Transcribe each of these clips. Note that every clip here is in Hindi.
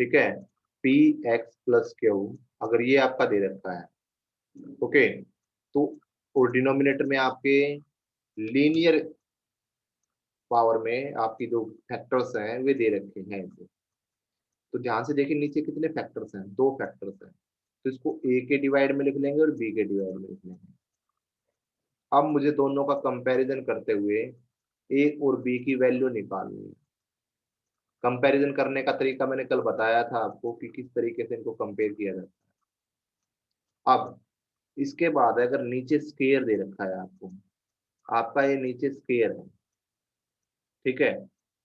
ठीक है, पी एक्स प्लस क्यू, अगर ये आपका दे रखा है, ओके, तो और डिनोमिनेटर में आपके लीनियर पावर में आपकी जो फैक्टर्स हैं वे दे रखे हैं ऐसे। तो ध्यान से देखिए नीचे कितने फैक्टर्स हैं, दो फैक्टर्स हैं, तो इसको ए के डिवाइड में लिख लेंगे और बी के डिवाइड में लिख लेंगे। अब मुझे दोनों का कंपैरिजन करते हुए ए और बी की वैल्यू निकालनी है। कंपैरिजन करने का तरीका मैंने कल बताया था आपको कि किस तरीके से इनको कंपेयर किया जाता है। अब इसके बाद अगर नीचे स्केयर दे रखा है आपको, आपका ये नीचे स्केयर है, ठीक है,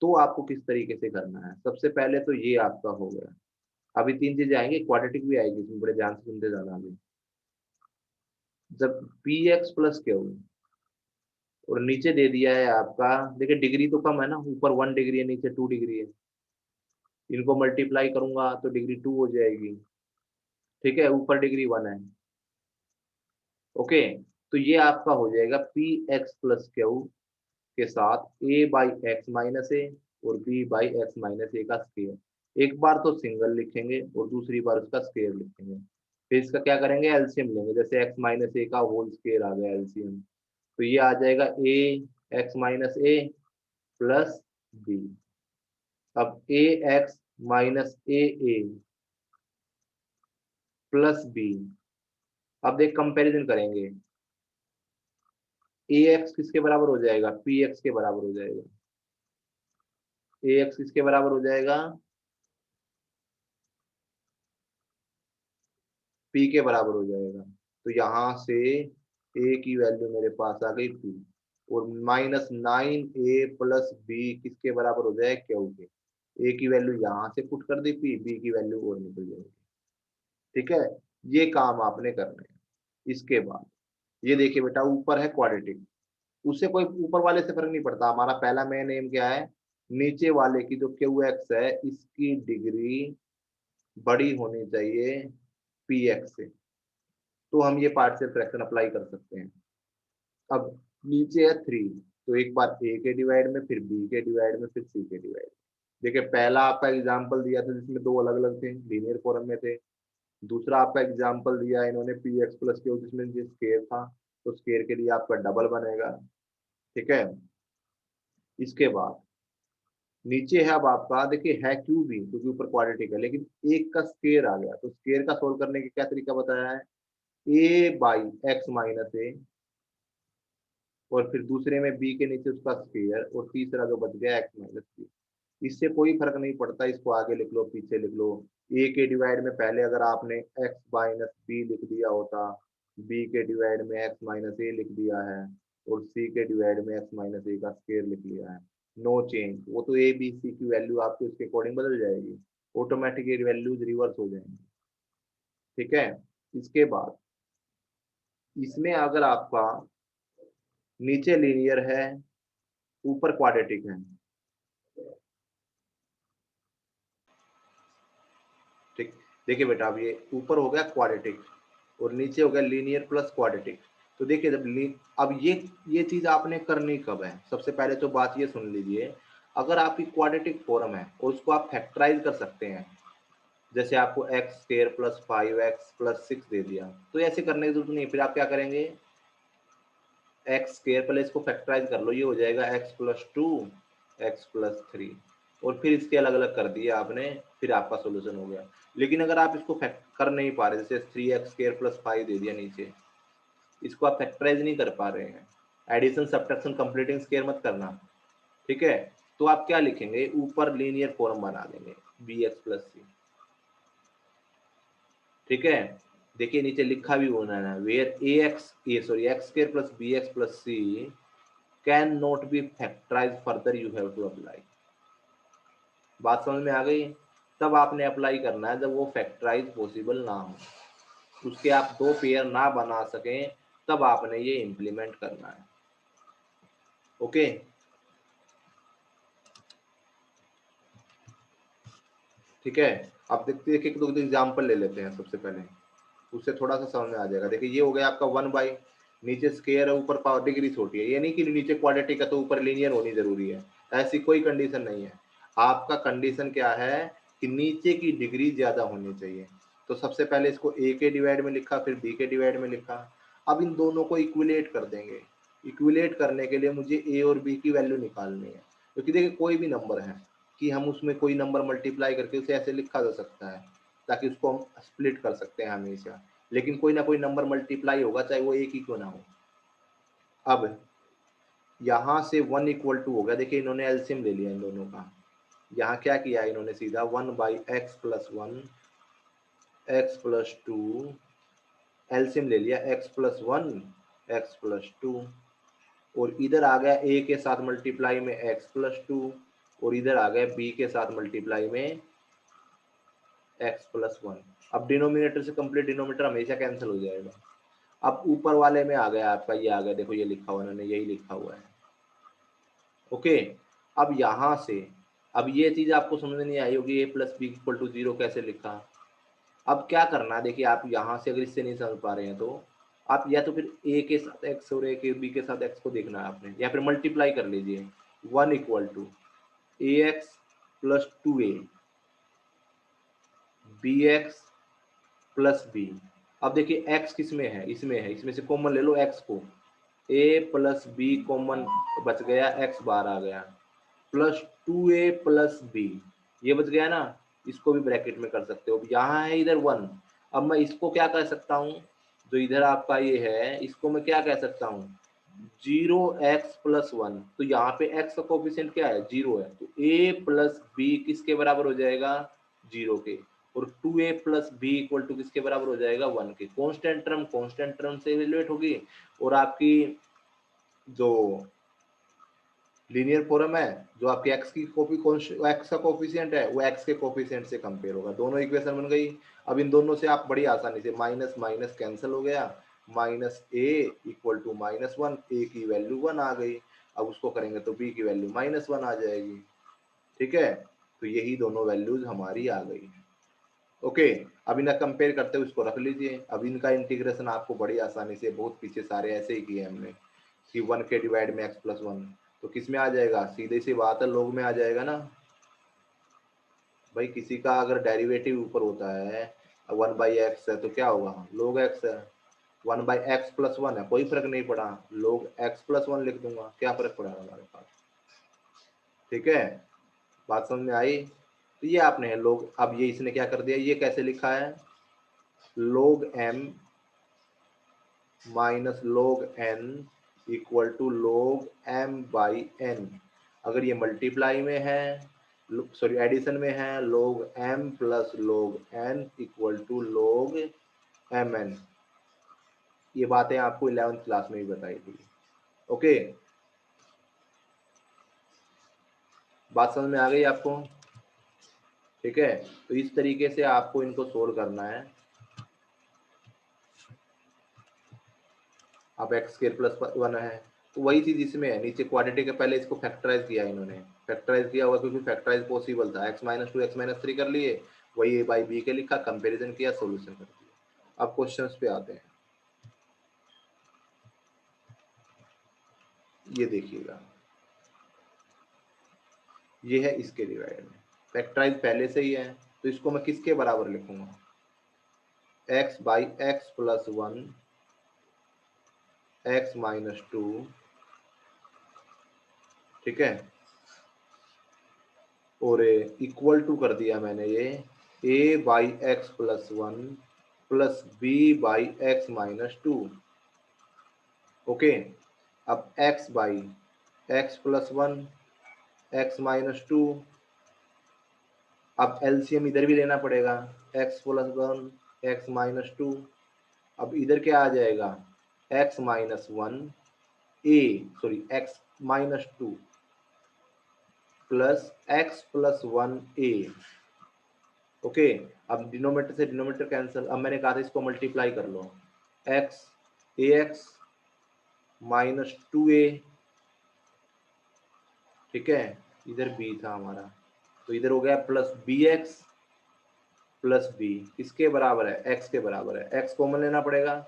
तो आपको किस तरीके से करना है। सबसे पहले तो ये आपका हो गया। अभी तीन चीजें आएंगी, क्वाड्रेटिक भी आएगी, इसमें बड़े ध्यान से सुनते जाना। अभी जब पी एक्स प्लस क्यू और नीचे दे दिया है आपका, देखिए डिग्री तो कम है ना, ऊपर 1 डिग्री है, नीचे 2 डिग्री है, इनको मल्टीप्लाई करूंगा तो डिग्री 2 हो जाएगी, ठीक है, ऊपर डिग्री 1 है, ओके। तो ये आपका हो जाएगा पी एक्स प्लस क्यू के साथ ए बाई एक्स माइनस ए और बी बाई एक्स माइनस ए का स्केयर। एक बार तो सिंगल लिखेंगे और दूसरी बार उसका स्केयर लिखेंगे। फिर इसका क्या करेंगे, एलसीएम लेंगे, जैसे एक्स माइनस ए का होल स्केयर आ गया एलसीएम, तो ये आ जाएगा ए एक्स माइनस ए प्लस बी। अब ए एक्स माइनस ए प्लस बी, अब देख कंपैरिजन करेंगे, ए एक्स किसके बराबर हो जाएगा, पी एक्स के बराबर हो जाएगा। ए एक्स किसके बराबर हो जाएगा, पी के बराबर हो जाएगा। तो यहाँ से ए की वैल्यू मेरे पास आ गई पी, और -9 ए प्लस बी किसके बराबर हो जाए, क्यू के। ए की वैल्यू यहाँ से पुट कर दी पी, बी की वैल्यू और निकल जाएगी, ठीक है। ये काम आपने करना है। इसके बाद ये देखिए बेटा, ऊपर है क्वाड्रेटिक, उससे कोई ऊपर वाले से फर्क नहीं पड़ता, हमारा पहला मेन एम क्या है, नीचे वाले की जो क्यू एक्स है इसकी डिग्री बड़ी होनी चाहिए पी एक्स से, तो हम ये पार्शियल फ्रैक्शन अप्लाई कर सकते हैं। अब नीचे है 3, तो एक बार ए के डिवाइड में, फिर बी के डिवाइड में, फिर सी के डिवाइड में। देखिए पहला आपका एग्जाम्पल दिया था जिसमें दो अलग अलग थे, लीनियर फॉर्म में थे। दूसरा आपका एग्जाम्पल दिया इन्होंने पी एक्स प्लस क्यू, जिसमें जो स्केयर था, तो स्केयर के लिए आपका डबल बनेगा, ठीक है। इसके बाद नीचे है अब आपका, देखिए है क्यू भी क्योंकि ऊपर क्वाड्रेटिक है, लेकिन एक का स्केयर आ गया, तो स्केयर का सोल्व करने का क्या तरीका बताया है, ए बाई एक्स माइनस ए, और फिर दूसरे में बी के नीचे उसका स्क्वायर, और तीसरा जो बच गया एक्स माइनस बी। इससे कोई फर्क नहीं पड़ता, इसको आगे लिख लो पीछे लिख लो। ए के डिवाइड में पहले अगर आपने एक्स माइनस बी लिख दिया होता, बी के डिवाइड में एक्स माइनस ए लिख दिया है, और सी के डिवाइड में एक्स माइनस ए का स्क्वायर लिख लिया है, नो चेंज, वो तो ए बी सी की वैल्यू आपकी उसके अकॉर्डिंग बदल जाएगी, ऑटोमेटिक ये वैल्यूज रिवर्स हो जाएंगी, ठीक है। इसके बाद इसमें अगर आपका नीचे लीनियर है, ऊपर क्वाड्रेटिक है, ठीक। देखिए बेटा, अब ये ऊपर हो गया क्वाड्रेटिक और नीचे हो गया लीनियर प्लस क्वाड्रेटिक। तो देखिए अब ये चीज आपने करनी कब है, सबसे पहले तो बात ये सुन लीजिए, अगर आपकी क्वाड्रेटिक फॉर्म है और उसको आप फैक्टराइज कर सकते हैं, जैसे आपको x square plus 5x plus 6 दे दिया, तो ऐसे करने की जरूरत नहीं, फिर आप क्या करेंगे, एक्स स्क्वायर पहले इसको फैक्टराइज कर लो, ये हो जाएगा एक्स प्लस 2 एक्स प्लस 3, और फिर इसके अलग अलग कर दिए आपने, फिर आपका सोल्यूशन हो गया। लेकिन अगर आप इसको कर नहीं पा रहे, जैसे 3x स्क्वायर प्लस 5 दे दिया नीचे, इसको आप फैक्टराइज नहीं कर पा रहे हैं, एडिशन सब्ट्रैक्शन कंप्लीटिंग स्क्वायर मत करना, ठीक है। तो आप क्या लिखेंगे, ऊपर लीनियर फॉर्म बना देंगे बी एक्स प्लस सी, ठीक है। देखिए नीचे लिखा भी होना है, where x square plus b x plus c can not be factorise further you have to apply. बात समझ में आ गई, तब आपने अप्लाई करना है जब वो फैक्टराइज पॉसिबल ना हो, उसके आप दो पेयर ना बना सकें, तब आपने ये इंप्लीमेंट करना है, ओके। ठीक है, अब देखते देखिए दो एग्जाम्पल ले लेते हैं सबसे पहले, उससे थोड़ा सा समझ में आ जाएगा। देखिए ये हो गया आपका 1 बाई, नीचे स्केयर है ऊपर पावर डिग्री छोटी है, ये नहीं कि नीचे क्वाड्रेटिक है तो ऊपर लीनियर होनी जरूरी है, ऐसी कोई कंडीशन नहीं है। आपका कंडीशन क्या है कि नीचे की डिग्री ज्यादा होनी चाहिए। तो सबसे पहले इसको ए के डिवाइड में लिखा, फिर बी के डिवाइड में लिखा। अब इन दोनों को इक्विलेट कर देंगे। इक्विलेट करने के लिए मुझे ए और बी की वैल्यू निकालनी है, क्योंकि देखिए कोई भी नंबर है कि हम उसमें कोई नंबर मल्टीप्लाई करके उसे ऐसे लिखा जा सकता है ताकि उसको हम स्प्लिट कर सकते हैं हमेशा, लेकिन कोई ना कोई नंबर मल्टीप्लाई होगा, चाहे वो एक ही क्यों ना हो। अब यहाँ से 1 इक्वल टू हो गया, देखिए इन्होंने एलसीएम ले लिया इन दोनों का। यहाँ क्या किया इन्होंने, सीधा 1/x+1 x+2 एलसीएम ले लिया, x+1 x+2, और इधर आ गया a के साथ मल्टीप्लाई में x+2, और इधर आ गया b के साथ मल्टीप्लाई में x+1। अब डिनोमिनेटर से कंप्लीट डिनोमिनेटर हमेशा कैंसिल हो जाएगा। अब ऊपर वाले में आ गया आपका, ये आ गया, देखो ये लिखा हुआ उन्होंने, यही लिखा हुआ है। ओके, अब यहाँ से अब ये चीज आपको समझ में नहीं आई होगी, a+b=0 कैसे लिखा। अब क्या करना है, देखिए आप यहाँ से अगर इससे नहीं समझ पा रहे हैं तो आप या तो फिर a के साथ x और a के b के साथ x को देखना है आपने, या फिर मल्टीप्लाई कर लीजिए। 1 इक्वल टू ax+2a bx+b। अब देखिए x किस में है, इसमें है, इसमें से कॉमन ले लो x को, a+b कॉमन बच गया, x बाहर आ गया, +2a+b ये बच गया ना, इसको भी ब्रैकेट में कर सकते हो। यहाँ है इधर 1, अब मैं इसको क्या कह सकता हूँ, जो इधर आपका ये है इसको मैं क्या कह सकता हूँ, 0x+1। तो यहाँ पे x का कोफिशिएंट क्या है, 0 है, तो a+b किसके बराबर हो जाएगा, 0 के, और 2a+b किसके बराबर हो जाएगा, 1 के। कांस्टेंट टर्म से इवेल्युएट होगी, और आपकी जो लीनियर फॉर्म है, जो आपकी x की कॉपी x का कोफिशिएंट है वो x के कोफिशिएंट से कंपेयर होगा, दोनों इक्वेशन बन गई। अब इन दोनों से आप बड़ी आसानी से माइनस माइनस कैंसिल हो गया, -a=-1, a की वैल्यू 1 आ गई। अब उसको करेंगे तो b की वैल्यू -1 आ जाएगी। ठीक है, तो यही दोनों वैल्यूज हमारी आ गई। ओके, अब इन्हें कंपेयर करते हुए इसको रख लीजिए। अब इनका इंटीग्रेशन आपको बड़ी आसानी से, बहुत पीछे सारे ऐसे ही किए हमने कि 1 के डिवाइड में x+1, तो किस में आ जाएगा, सीधे सी बात है, लोग में आ जाएगा ना भाई। किसी का अगर डेरिवेटिव ऊपर होता है 1/x है तो क्या होगा, log x है। 1/x+1 है, कोई फर्क नहीं पड़ा, log x+1 लिख दूंगा, क्या फर्क पड़ा हमारे पास। ठीक है, बात समझ में आई। तो ये आपने लोग, अब ये इसने क्या कर दिया, ये कैसे लिखा है, log m minus log n equal to log m/n। अगर ये मल्टीप्लाई में है, सॉरी एडिशन में है, log m plus log n equal to log mn। ये बातें आपको 11th क्लास में ही बताई थी। ओके, बात समझ में आ गई आपको। ठीक है, तो इस तरीके से आपको इनको सोल्व करना है। अब x² + 1 है, तो वही चीज इसमें है, नीचे क्वाड्रेटिक के पहले इसको फैक्टराइज किया इन्होंने, फैक्टराइज किया हुआ क्योंकि फैक्टराइज पॉसिबल था, x-2 x-3 कर लिए, वही a/b के लिखा, कंपैरिजन किया, सॉल्यूशन कर दिया। अब क्वेश्चंस पे आते हैं, ये देखिएगा, ये है इसके डिवाइड में, फैक्टराइज पहले से ही है, तो इसको मैं किसके बराबर लिखूंगा, x/x+1 x-2, ठीक है, और इक्वल टू कर दिया मैंने ये a/x+1 प्लस b/x-2। ओके, अब x/x+1 x-2, अब एलसीएम इधर भी लेना पड़ेगा, x+1 x-2, अब इधर क्या आ जाएगा, x-1 a sorry x-2 plus x+1 a। Okay, अब डिनोमिनेटर से डिनोमिनेटर कैंसिल, अब मैंने कहा था इसको मल्टीप्लाई कर लो, ax-2a, ठीक है, इधर b था हमारा, तो इधर हो गया प्लस bx प्लस b, किसके बराबर है, x के बराबर है, x कॉमन लेना पड़ेगा,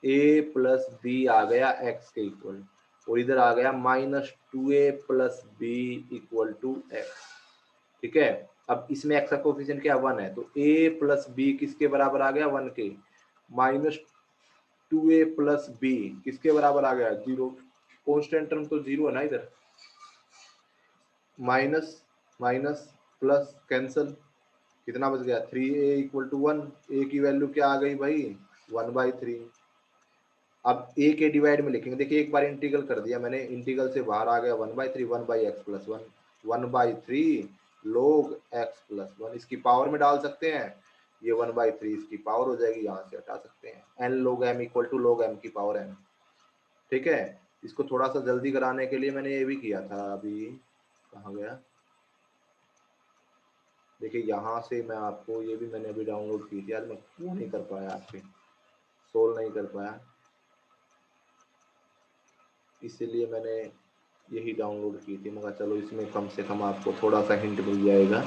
a प्लस b आ गया x के इक्वल, और इधर आ गया -2a plus b equal to x। ठीक है, अब इसमें एक्स का कोफिशिएंट क्या 1 है, तो ए प्लस बी किसके बराबर आ गया 1 के, माइनस 2a प्लस बी किसके बराबर आ गया 0, कॉन्स्टेंट टर्म तो 0 है ना इधर, माइनस माइनस प्लस कैंसल, कितना बच गया 3a इक्वल टू 1, ए की वैल्यू क्या आ गई भाई 1/3। अब ए के डिवाइड में लिखेंगे, देखिए एक बार इंटीग्रल कर दिया मैंने, इंटीग्रल से बाहर आ गया 1/3, 1/x plus 1, 1/3 log x plus 1, इसकी पावर में डाल सकते हैं, ये 1/3 इसकी पावर हो जाएगी, यहाँ से हटा सकते हैं, n log m equal to log m की पावर n। ठीक है, इसको थोड़ा सा जल्दी कराने के लिए मैंने ये भी किया था, अभी कहाँ गया, देखिए यहाँ से मैं आपको, ये भी मैंने अभी डाउनलोड की थी, आज मैं वो नहीं कर पाया, आपके सोल्व नहीं कर पाया, इसीलिए मैंने यही डाउनलोड की थी, मगर चलो इसमें कम से कम आपको थोड़ा सा हिंट मिल जाएगा।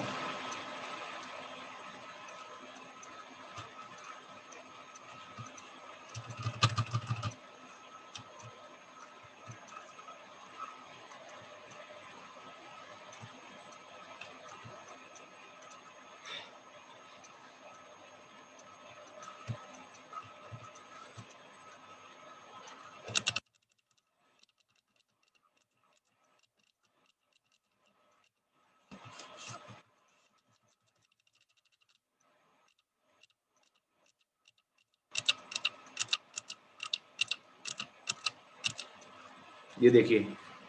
ये देखिए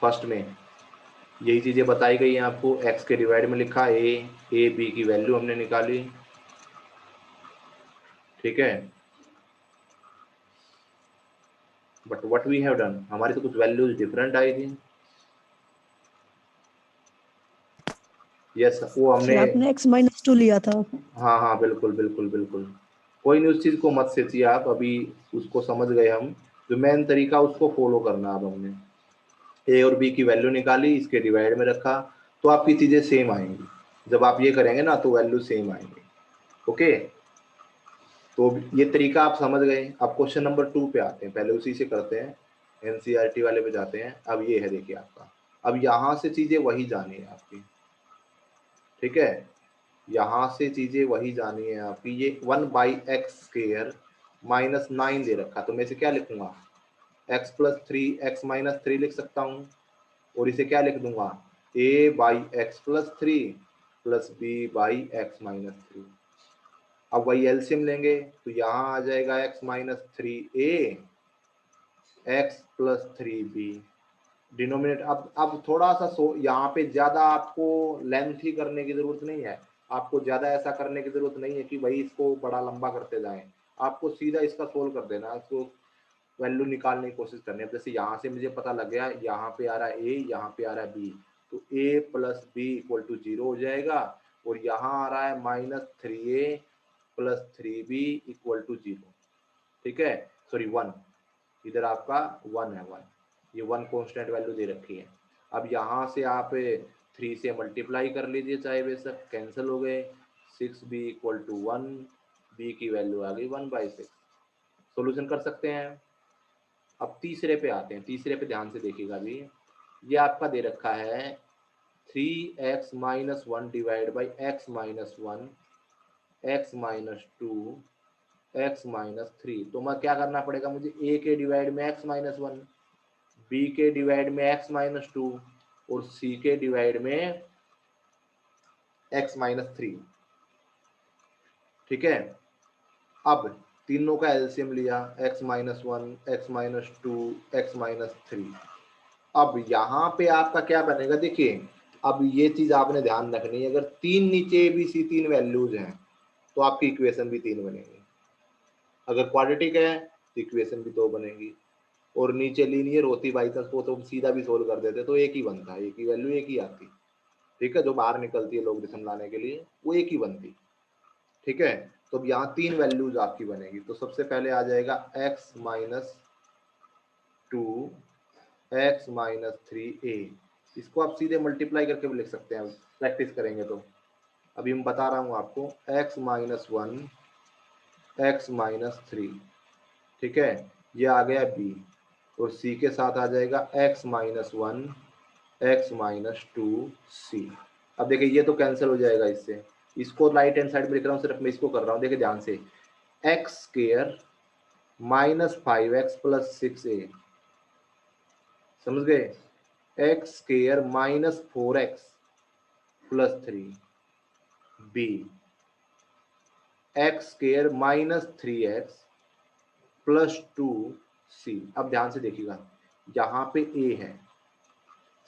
फर्स्ट में यही चीजें बताई गई हैं आपको, x के डिवाइड में लिखा ए बी की वैल्यू हमने निकाली, ठीक है, but what we have done, हमारी तो कुछ वैल्यूज डिफरेंट आई थी, यस वो हमने, सर आपने x-2 लिया था। हाँ हाँ बिल्कुल बिल्कुल बिल्कुल, कोई नहीं उस चीज को मत सोचिए आप, अभी उसको समझ गए हम, जो मेन तरीका उसको फॉलो करना, अब हमने ए और बी की वैल्यू निकाली, इसके डिवाइड में रखा, तो आपकी चीजें सेम आएंगी, जब आप ये करेंगे ना तो वैल्यू सेम आएंगे। ओके, तो ये तरीका आप समझ गए। अब क्वेश्चन नंबर 2 पे आते हैं, पहले उसी से करते हैं, एनसीईआरटी वाले पे जाते हैं। अब ये है देखिए आपका, अब यहाँ से चीजें वही जानी है आपकी, ठीक है, यहाँ से चीजें वही जानी है आपकी, ये 1/x² -9 दे रखा, तो मैं इसे क्या लिखूंगा x + 3 x - 3 लिख सकता हूँ, और इसे क्या लिख दूंगा a/x + 3 + b/x - 3। अब वही एलसीएम लेंगे, तो यहाँ आ जाएगा x - 3a x + 3b, denominate, अब थोड़ा सा यहाँ पे ज्यादा आपको लेंथ ही करने की जरूरत नहीं है, आपको ज्यादा ऐसा करने की जरूरत नहीं है कि भाई इसको बड़ा लंबा करते जाएं, आपको सीधा इसका सोल्व कर देना, इसको वैल्यू निकालने की कोशिश करनी है। जैसे यहाँ से मुझे पता लग गया, यहाँ पे आ रहा है ए, यहाँ पे आ रहा है बी, तो a + b = 0 हो जाएगा, और यहाँ आ रहा है -3a + 3b = 0, ठीक है, सॉरी 1, इधर आपका 1 है, 1, ये 1 कांस्टेंट वैल्यू दे रखी है। अब यहाँ से आप 3 से मल्टीप्लाई कर लीजिए, चाहे बेशक कैंसिल हो गए, 6b = 1, b की वैल्यू आ गई 1/6, सॉल्यूशन कर सकते हैं। अब तीसरे पे आते हैं, तीसरे पे ध्यान से देखिएगा, अभी ये आपका दे रखा है 3x - 1 / x - 1 x - 2 x - 3, तो मैं क्या करना पड़ेगा मुझे, a के डिवाइड में x - 1, b के डिवाइड में x - 2 और c के डिवाइड में x - 3, ठीक है। अब तीनों का एलसीएम लिया, x - 1 x - 2 x - 3, अब यहाँ पे आपका क्या बनेगा, देखिए अब ये चीज आपने ध्यान रखनी है, अगर 3 नीचे ABC 3 वैल्यूज हैं तो आपकी इक्वेशन भी 3 बनेगी, अगर क्वाड्रेटिक है तो इक्वेशन भी 2 बनेगी, और नीचे लीनियर होती बाई चांस वो तो सीधा भी सोल्व कर देते तो एक ही बनता है, एक ही वैल्यू एक ही आती, ठीक है, जो बाहर निकलती है लोगरिथम लाने के लिए वो एक ही बनती, ठीक है। तो अब यहाँ 3 वैल्यूज आपकी बनेगी, तो सबसे पहले आ जाएगा x - 2 x - 3a, इसको आप सीधे मल्टीप्लाई करके भी लिख सकते हैं, प्रैक्टिस करेंगे तो। अभी मैं बता रहा हूँ आपको, x - 1 x - 3, ठीक है, ये आ गया b, और c के साथ आ जाएगा x - 1 x - 2 c, अब देखिए ये तो कैंसिल हो जाएगा इससे, इसको राइट हैंड साइड में लिख रहा हूँ, सिर्फ मैं इसको कर रहा हूँ, देखिए ध्यान से, x square minus 5x plus 6a, समझ गए, x square minus 4x plus 3b, x square minus 3x plus 2c। अब ध्यान से देखिएगा, यहाँ पे a है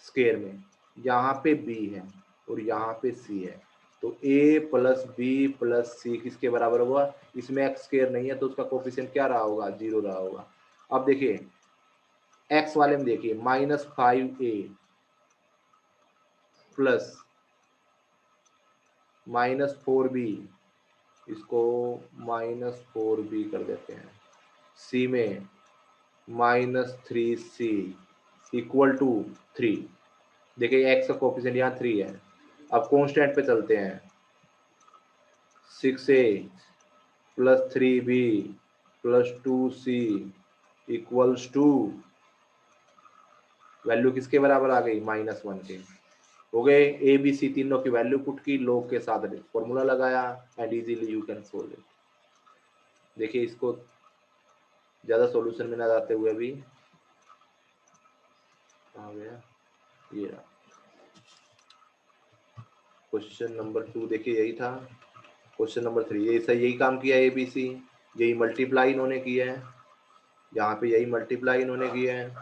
स्क्वायर में, यहाँ पे b है और यहाँ पे c है, तो a प्लस बी प्लस सी किसके बराबर हुआ, इसमें एक्स स्क्वायर नहीं है तो उसका कोफिशिएंट क्या रहा होगा, 0 रहा होगा। अब देखिए एक्स वाले में देखिए -5a प्लस -4b, इसको -4b कर देते हैं, सी में -3c इक्वल टू 3। देखिए एक्स का कोफिशिएंट यहाँ 3 है। अब कॉन्स्टेंट पे चलते हैं, 6a plus 3b plus 2c equals to, value किसके बराबर आ गई, -1 के। हो गए ए बी सी तीनों की वैल्यू पुट की, लोग के साथ फॉर्मूला लगाया and easily you can solve it. देखिए इसको ज्यादा सॉल्यूशन में ना जाते हुए भी कहाँ गया, ये रहा क्वेश्चन नंबर 2, देखिए यही था क्वेश्चन नंबर 3, ये सही यही काम किया ए बी सी, यही मल्टीप्लाई इन्होंने किया है, यहाँ पे यही मल्टीप्लाई इन्होंने किया है।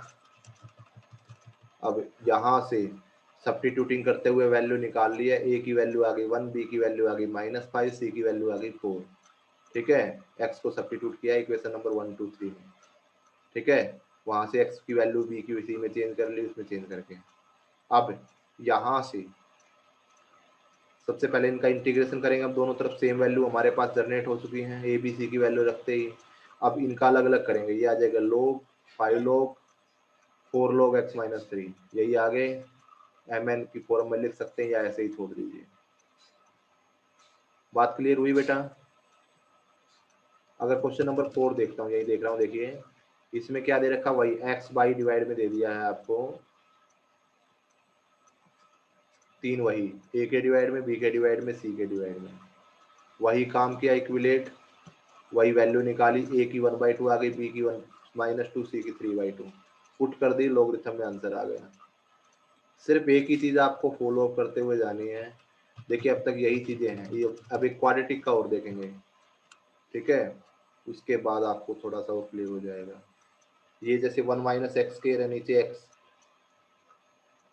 अब यहाँ से सब्स्टिट्यूटिंग करते हुए वैल्यू निकाल लिया, ए की वैल्यू आ गई 1, बी की वैल्यू आ गई -5, सी की वैल्यू आ गई 4, ठीक है। एक्स को सब्स्टिट्यूट किया इक्वेशन नंबर 1, 2, 3 में, ठीक है। वहां से एक्स की वैल्यू बी की सी में चेंज कर ली, उसमें चेंज करके अब यहाँ से सबसे पहले इनका इंटीग्रेशन करेंगे। अब दोनों तरफ सेम वैल्यू हमारे पास जनरेट हो चुकी हैं, ए बी सी की वैल्यू रखते ही। अब इनका अलग अलग करेंगे, ये आ जाएगा लोग 5 लोग 4 लोग x-3, यही आगे एम एन की फॉर्म में लिख सकते हैं या ऐसे ही छोड़ दीजिए। बात क्लियर हुई बेटा। अगर क्वेश्चन नंबर 4 देखता हूँ, यही देख रहा हूँ, देखिए इसमें क्या दे रखा, वही एक्स बाई डिवाइड में दे दिया है आपको 3, वही ए के डिवाइड में, बी के डिवाइड में, सी के डिवाइड में, वही काम किया इक्विलेट, वही वैल्यू निकाली, ए की 1/2 आ गई, बी की 1-2, सी की 3/2 पुट कर दी, लॉगरिथम में आंसर आ गया। सिर्फ एक ही चीज आपको फॉलो अप करते हुए जानी है। देखिए अब तक यही चीजें हैं, ये अब एक क्वाड्रेटिक का और देखेंगे, ठीक है, उसके बाद आपको थोड़ा सा वो क्लियर हो जाएगा। ये जैसे 1 - x के नीचे x,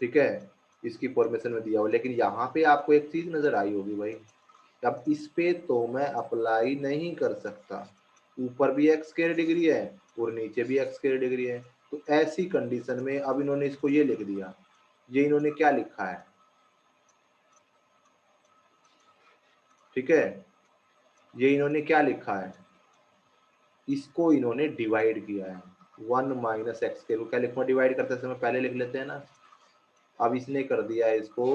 ठीक है, इसकी फॉर्मेशन में दिया हुआ, लेकिन यहाँ पे आपको एक चीज नजर आई होगी भाई, अब इस पे तो मैं अप्लाई नहीं कर सकता, ऊपर भी एक्स स्क्वायर डिग्री है और नीचे भी एक्स स्क्वायर डिग्री है, तो ऐसी कंडीशन में अब इन्होंने इसको ये लिख दिया, ये इन्होंने क्या लिखा है, ठीक है, ये इन्होंने क्या लिखा है, इसको इन्होंने डिवाइड किया है 1 - x के, क्या लिखूंगा डिवाइड करते समय, पहले लिख लेते हैं ना। अब इसने कर दिया है इसको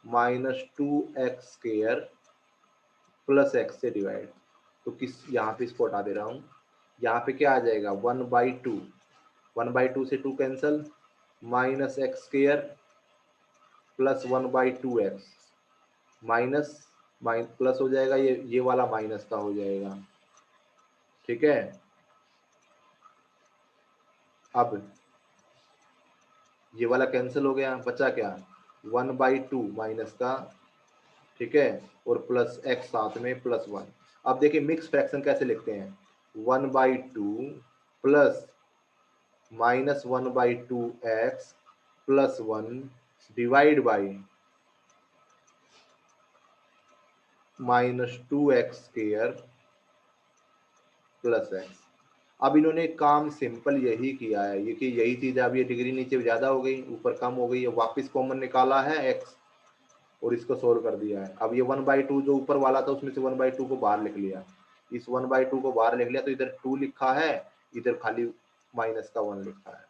-2x² प्लस x से डिवाइड, तो किस, यहाँ पे इसको हटा दे रहा हूँ, यहाँ पे क्या आ जाएगा 1/2, 1/2 से 2 cancel, -x² plus 1/2x minus plus हो जाएगा, ये वाला माइनस का हो जाएगा, ठीक है। अब ये वाला कैंसिल हो गया, बचा क्या 1/2 माइनस का, ठीक है, और प्लस x साथ में +1। अब देखिए मिक्स फ्रैक्शन कैसे लिखते हैं, 1/2 plus -1/2x plus 1 divide by -2x² plus x। अब इन्होंने काम सिंपल यही किया है, ये कि यही चीज, अब ये डिग्री नीचे ज्यादा हो गई, ऊपर कम हो गई है, वापस कॉमन निकाला है x और इसको सोल्व कर दिया है। अब ये 1/2 जो ऊपर वाला था उसमें से 1/2 को बाहर लिख लिया, इस 1/2 को बाहर लिख लिया, तो इधर 2 लिखा है, इधर खाली माइनस का 1 लिखा है।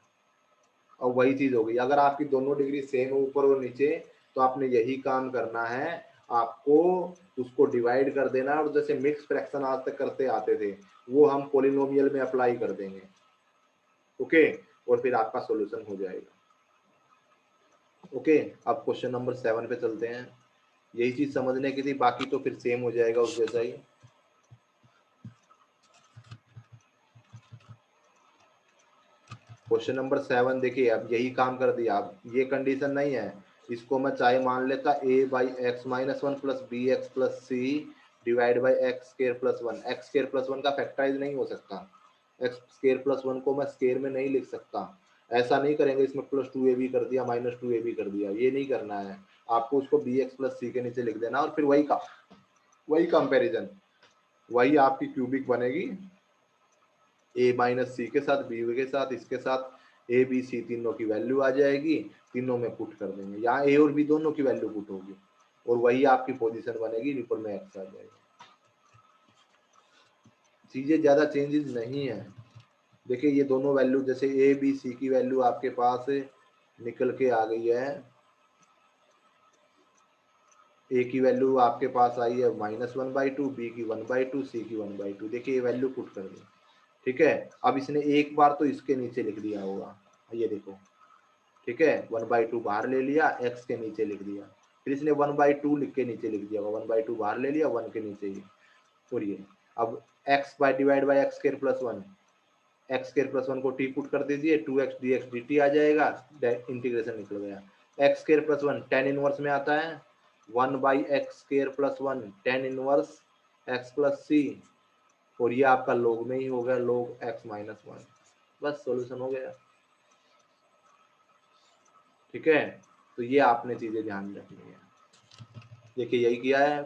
और वही चीज हो गई, अगर आपकी दोनों डिग्री सेम है ऊपर और नीचे, तो आपने यही काम करना है, आपको उसको डिवाइड कर देना, और जैसे मिक्स फ्रैक्शन आज तक करते आते थे वो हम पॉलिनोमियल में अप्लाई कर देंगे, ओके, और फिर आपका सॉल्यूशन हो जाएगा। ओके, अब क्वेश्चन नंबर 7 पे चलते हैं। यही चीज समझने की थी, बाकी तो फिर सेम हो जाएगा उस जैसा ही। क्वेश्चन नंबर 7 देखिए, अब यही काम कर दिया। अब ये कंडीशन नहीं है, इसको मैं चाहे मान लेता a by x minus one plus b x plus c divide by x square plus one. X square plus one का फैक्टराइज नहीं हो सकता, एक्स स्केयर प्लस वन को मैं स्केयर में नहीं लिख सकता। ऐसा नहीं करेंगे इसमें प्लस टू ए बी कर दिया माइनस टू ए बी कर दिया, ये नहीं करना है। आपको उसको बी एक्स प्लस सी के नीचे लिख देना और फिर वही कंपेरिजन, वही आपकी क्यूबिक बनेगी ए माइनस सी के साथ, बी के साथ, इसके साथ ए बी सी तीनों की वैल्यू आ जाएगी, तीनों में पुट कर देंगे, यहाँ ए और बी दोनों की वैल्यू पुट होगी और वही आपकी पोजीशन बनेगी, ऊपर में एक्स आ जाएगा। चीजें ज्यादा चेंजेस नहीं है। देखिए ये दोनों वैल्यू, जैसे ए बी सी की वैल्यू आपके पास निकल के आ गई है, ए की वैल्यू आपके पास आई है -1/2, बी की 1/2, सी की 1/2। देखिए ये वैल्यू पुट कर दी, ठीक है। अब इसने एक बार तो इसके नीचे लिख दिया होगा, ये देखो, ठीक है, 1/2 बाहर ले लिया, एक्स के नीचे लिख दिया, फिर इसने 1/2 लिख के नीचे लिख दिया, 1/2 बाहर ले लिया, 1 के नीचे ही। और ये अब x by divide by x square plus one, x square plus one को टी पुट कर दीजिए, 2x dx dt आ जाएगा, इंटीग्रेशन निकल गया। X square plus one tan inverse में आता है, 1/x square plus one tan inverse x plus c, और ये आपका लोग में ही हो गया, लोग एक्स माइनस वन। बस सॉल्यूशन हो गया, ठीक है। तो ये आपने चीजें ध्यान रखनी है। देखिए यही किया है,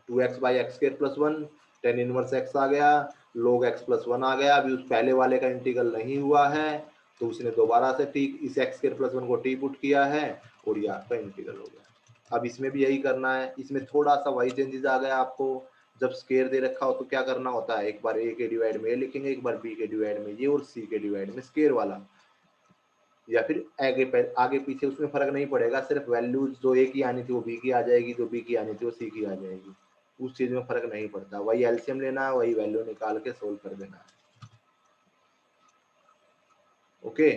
2x by x square plus one, tan inverse x आ गया, लोग एक्स प्लस वन आ गया। अभी उस पहले वाले का इंटीग्रल नहीं हुआ है, तो उसने दोबारा से टी इस एक्स स्क्वायर प्लस वन को टी पुट किया है और ये आपका इंटीग्रल हो गया। अब इसमें भी यही करना है, इसमें थोड़ा सा वही चेंजेस आ गया आपको। जब स्केयर दे रखा हो तो क्या करना होता है, एक बार ए के डिवाइड में ए लिखेंगे, एक बार बी के डिवाइड में ये, और सी के डिवाइड में स्केयर वाला, या फिर आगे पीछे उसमें फर्क नहीं पड़ेगा, सिर्फ वैल्यूज जो ए की आनी थी वो बी की आ जाएगी, जो बी की आनी थी वो सी की आ जाएगी, उस चीज में फर्क नहीं पड़ता। वही एलसीएम लेना है, वही वैल्यू निकाल के सोल्व कर देना है। ओके,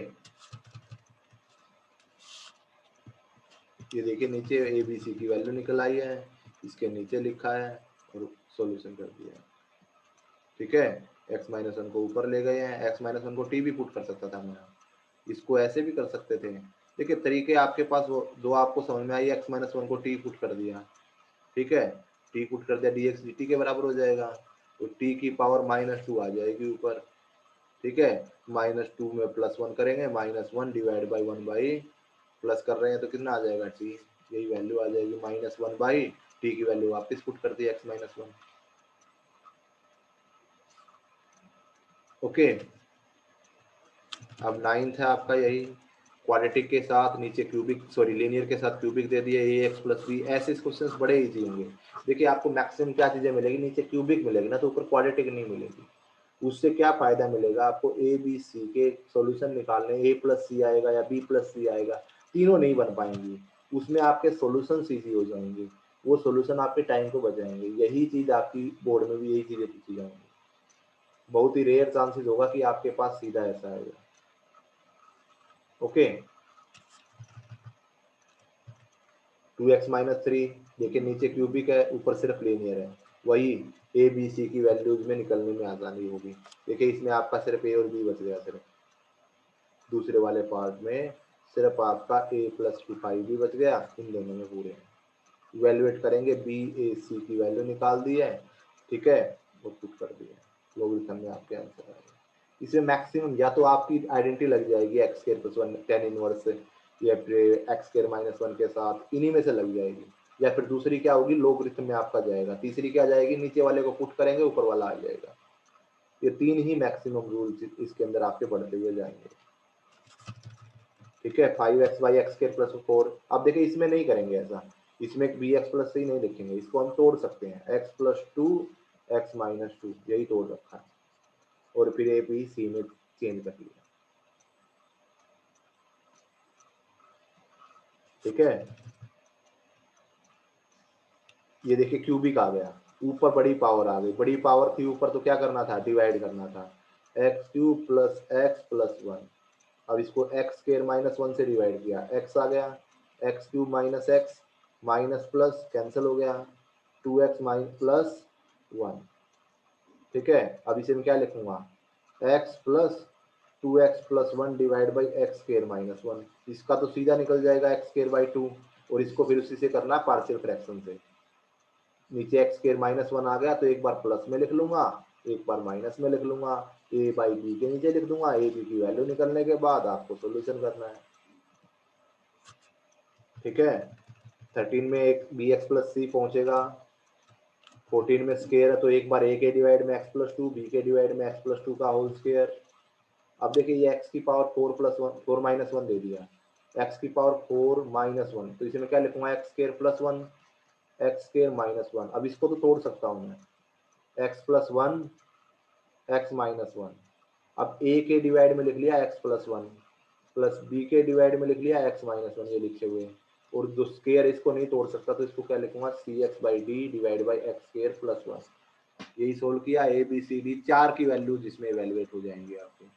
ये देखिए नीचे ए बी सी की वैल्यू निकल आई है, इसके नीचे लिखा है और सॉल्यूशन कर दिया है, ठीक है। एक्स माइनस वन को ऊपर ले गए हैं, एक्स माइनस वन को टी भी पुट कर सकता था मैं, इसको ऐसे भी कर सकते थे। देखिए तरीके आपके पास वो जो आपको समझ में आई, एक्स माइनस वन को टी पुट कर दिया, ठीक है, टी पुट कर दिया, dx dt के बराबर हो जाएगा, तो t की पावर -2 आ जाएगी ऊपर, ठीक है। -2 में +1 करेंगे, -1 डिवाइड बाई 1 प्लस कर रहे हैं तो कितना आ जाएगा t, यही वैल्यू आ जाएगी, -1 टी की वैल्यू वापस पुट कर दी x -1। ओके, अब 9th है आपका यही, क्वाड्रेटिक के साथ नीचे क्यूबिक, सॉरी लीनियर के साथ क्यूबिक दे दिए, ए एक्स प्लस बी। ऐसे क्वेश्चंस बड़े इजी होंगे। देखिए आपको मैक्सिमम क्या चीजें मिलेगी, नीचे क्यूबिक मिलेगी ना, तो ऊपर क्वाड्रेटिक नहीं मिलेगी। उससे क्या फायदा मिलेगा आपको, ए बी सी के सॉल्यूशन निकालने, ए प्लस सी आएगा या बी प्लस सी आएगा, तीनों नहीं बन पाएंगी, उसमें आपके सॉल्यूशन इजी हो जाएंगे, वो सॉल्यूशन आपके टाइम को बचाएंगे। यही चीज आपकी बोर्ड में भी यही चीजें पूछी जाएंगी, बहुत ही रेयर चांसेस होगा कि आपके पास सीधा ऐसा आएगा। ओके, 2x-3, देखिए नीचे क्यूबिक है, ऊपर सिर्फ लीनियर है, वही ए बी सी की वैल्यूज में निकलने में आसानी होगी। देखिए इसमें आपका सिर्फ ए और बी बच गया, सिर्फ दूसरे वाले पार्ट में सिर्फ आपका ए प्लस टू 5 भी बच गया, इन दोनों में पूरे इवेल्युएट करेंगे, बी ए सी की वैल्यू निकाल दी है, ठीक है, वो पुट कर दिया, लोगरिथम में आपके आंसर आएगा। इसमें मैक्सिमम या तो आपकी आइडेंटिटी लग जाएगी x square plus one tan inverse से, या फिर एक्स स्क्वायर माइनस वन के साथ, इन्हीं में से लग जाएगी, या फिर दूसरी क्या होगी, लोगरिथम में आपका जाएगा, तीसरी क्या जाएगी, नीचे वाले को पुट करेंगे ऊपर वाला आ जाएगा। ये तीन ही मैक्सिमम रूल्स इसके अंदर आपके बढ़ते हुए जाएंगे, ठीक है। 5x by x square plus 4, अब देखिए इसमें नहीं करेंगे ऐसा, इसमें बी एक्स प्लस से ही नहीं लिखेंगे, इसको हम तोड़ सकते हैं, x plus two x minus two, यही तोड़ रखा है, और फिर ए बी सी में चेंज कर लिया, ठीक है। ये देखिए क्यूबिक आ गया, ऊपर बड़ी पावर आ गई, बड़ी पावर थी ऊपर तो क्या करना था, डिवाइड करना था, x cube plus x plus one. अब इसको एक्स स्क्वायर माइनस वन से डिवाइड किया, एक्स आ गया, x cube minus x, minus plus cancel हो गया, 2x प्लस 1। ठीक है, अब इसे मैं क्या लिखूंगा, x plus 2x plus 1 divide by x square minus 1। इसका तो सीधा निकल जाएगा एक्स स्क्वायर बाई 2, और इसको फिर उसी से करना पार्शियल फ्रैक्शन से। नीचे एक्स स्क्वायर माइनस 1 आ गया तो एक बार प्लस में लिख लूंगा, एक बार माइनस में लिख लूंगा, ए बाई बी के नीचे लिख दूंगा। ए बी की वैल्यू निकलने के बाद आपको सोल्यूशन करना है। ठीक है, 13 में एक बी एक्स प्लस सी पहुंचेगा, 14 में स्क्वायर है तो एक बार ए के डिवाइड में एक्स प्लस 2, बी के डिवाइड में एक्स प्लस 2 का होल स्क्वायर। अब देखिए ये एक्स की पावर 4 प्लस 1 4 माइनस 1 दे दिया, एक्स की पावर 4 माइनस 1, तो इसे मैं क्या लिखूंगा, x square plus 1 x square minus 1। अब इसको तो तोड़ सकता हूँ मैं, एक्स प्लस 1 एक्स माइनस 1। अब ए के डिवाइड में लिख लिया एक्स प्लस 1 प्लस बी के डिवाइड में लिख लिया एक्स माइनस 1, ये लिखे हुए। और जो स्क्वायर इसको नहीं तोड़ सकता तो इसको क्या लिखूंगा, c x by d divide by x square plus 1। यही सोल्व किया, ए बी सी डी 4 की वैल्यू जिसमें इवेलुएट हो जाएंगी आपकी।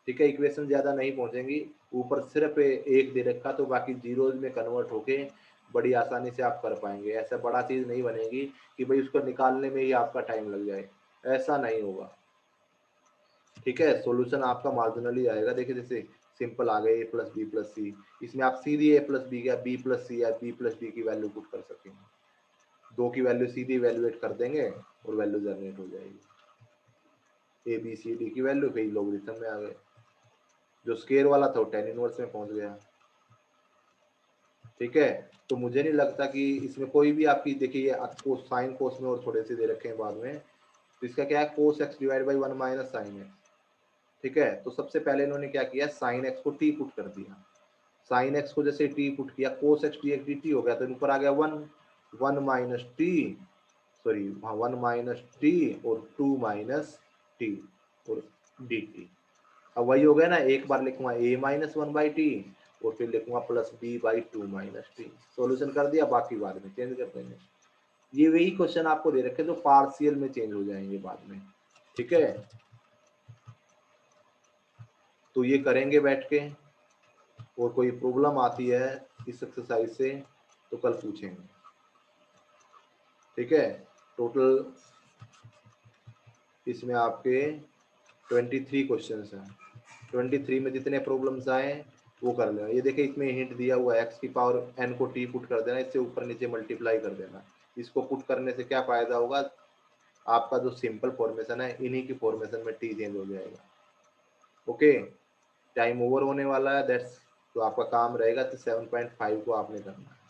ठीक है, इक्वेशन ज्यादा नहीं पहुंचेंगी, ऊपर सिर्फ एक दे रखा तो बाकी जीरोज में कन्वर्ट होके बड़ी आसानी से आप कर पाएंगे। ऐसा बड़ा चीज नहीं बनेगी कि भाई उसको निकालने में ही आपका टाइम लग जाए, ऐसा नहीं होगा। ठीक है, सॉल्यूशन आपका मार्जिनली आएगा। देखिए जैसे सिंपल आ गए, ए प्लस बी प्लस सी, इसमें आप सीधी ए प्लस बी या बी प्लस सी या बी प्लस डी की वैल्यू पुट कर सकेंगे। दो की वैल्यू सीधी इवेलुएट कर देंगे और वैल्यू जनरेट हो जाएगी। ए बी सी डी की वैल्यू फिर लोगरिथम में आ गए, जो स्केयर वाला था वो टेन इनवर्स में पहुंच गया। ठीक है, तो मुझे नहीं लगता कि इसमें कोई भी आपकी, देखिए आपको साइन कोस में और थोड़े से दे रखे हैं बाद में, तो इसका क्या है, cos x divide by 1 minus sine x. ठीक है, तो सबसे पहले इन्होंने क्या किया, साइन एक्स को टी पुट कर दिया। साइन एक्स को जैसे टी पुट किया, cos x D x D T हो गया, तो ऊपर आ गया 1 माइनस टी, सॉरी हाँ 1 माइनस टी और 2 माइनस टी और डी टी। अब वही हो गया ना, एक बार लिखूंगा a माइनस 1 बाई टी और फिर लिखूंगा plus b by 2 minus T. Solution कर दिया, बाकी बाद में चेंज कर देंगे। ये वही क्वेश्चन आपको दे रखे जो पार्शियल में चेंज हो जाएंगे बाद में। ठीक है, तो ये करेंगे बैठ के, और कोई प्रॉब्लम आती है इस एक्सरसाइज से तो कल पूछेंगे। ठीक है, टोटल इसमें आपके 23 क्वेश्चन हैं। 23 में जितने प्रॉब्लम्स आए वो कर लेना। ये देखिए इसमें हिंट दिया हुआ है, एक्स की पावर n को t पुट कर देना, इससे ऊपर नीचे मल्टीप्लाई कर देना। इसको पुट करने से क्या फायदा होगा, आपका जो सिंपल फॉर्मेशन है इन्हीं की फॉर्मेशन में t चेंज हो जाएगा। ओके, टाइम ओवर होने वाला है, दैट्स, तो आपका काम रहेगा तो 7.5 को आपने करना है।